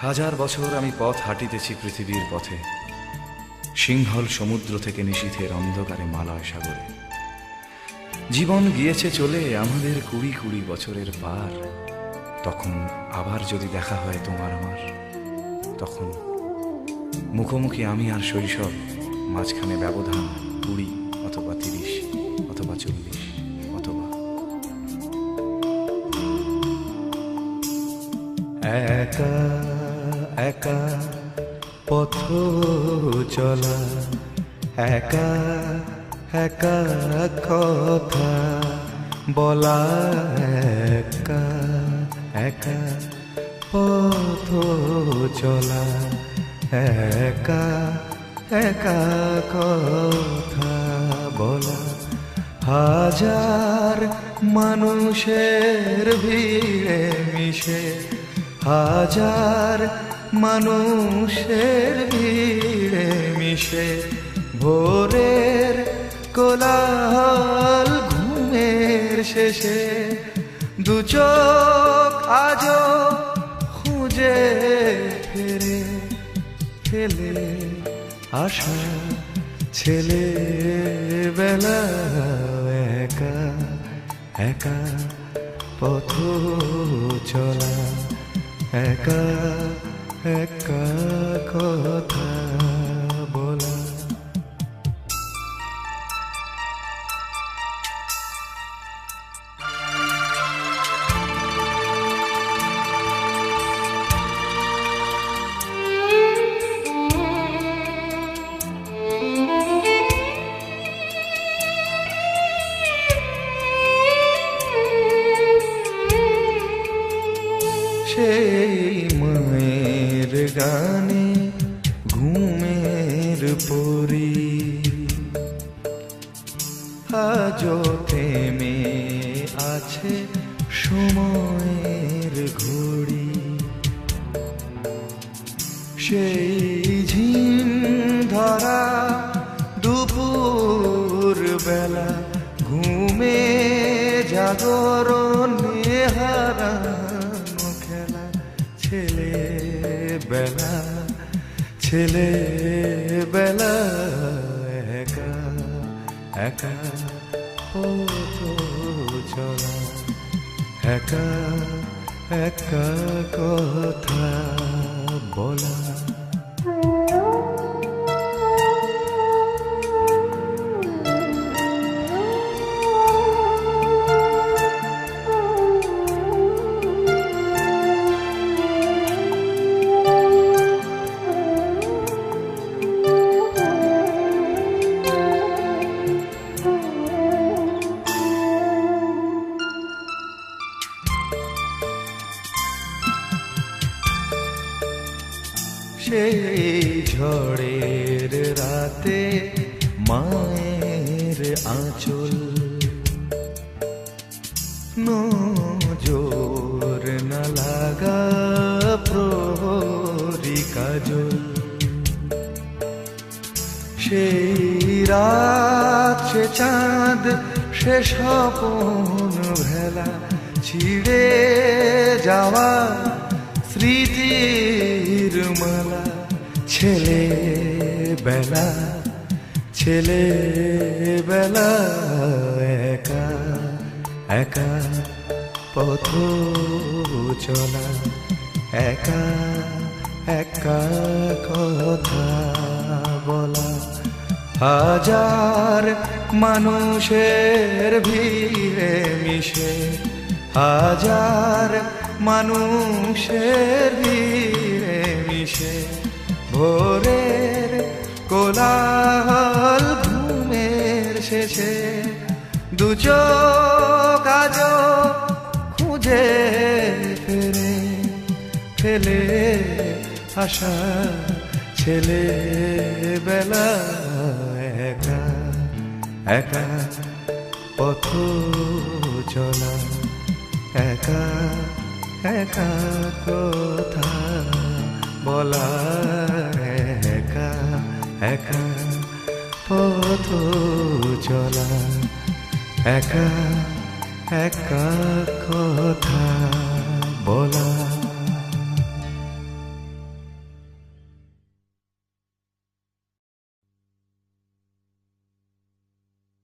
হাজার বছর আমি পথ হাঁটিতেছি পৃথিবীর পথে, সিংহল সমুদ্র থেকে নিশীথের অন্ধকারে মালয় সাগরে। জীবন গিয়েছে চলে আমাদের 20 বছরের পার। তখন আবার যদি দেখা হয় তোমার আমার, তখন মুখোমুখি আমি আর শৈশব, মাঝখানে ব্যবধান 20 অথবা 30 অথবা 40 অথবা একা একা পথ চলা, একা একা কথা বলা, একা একা পথ চলা, একা একা কথা বলা। হাজার মানুষের ভিড়ে মিশে, হাজার মানুষের ভিড়ে মিশে, ভোরের কোলাহল ঘুমের শেষে, দু চোখ আজও খুঁজে ফেরে ফেলে আসা ছেলেবেলা। একা একা পথ চলা, একা একা কথা বলা। সেই মায়ের গানে ঘুমের পরি আজও থেমে আছে সময়ের ঘড়ি। সেই ঝিম ধরা দুপুর বেলা, ঘুমে জাগরণে হারানো খেলা। ছেলেবেলা ছেলেবেলা, একা একা পথ চলা, একা একা কথা বলা। সেই ঝড়ের রাতে মায়ের আঁচল, নজর না লাগা প্রহরী কাজল। সেই রাত সে চাঁদ, সে স্বপন ভেলা, ছিঁড়ে যাওয়া স্মৃতির মালা। ছেলেবেলা ছেলেবেলা, একা একা পথ চলা, একা একা কথা বলা। হাজার মানুষের ভিড়ে মিশে, হাজার মানুষের ভিড়ে মিশে, ভোরের কোলাহল ঘুমের শেষে, দু চোখ আজও খুঁজে ফেরে ফেলে আসা ছেলেবেলা। একা একা পথ চলা, একা একা কথা বলা, একা একা পথ চলা, একা একা কথা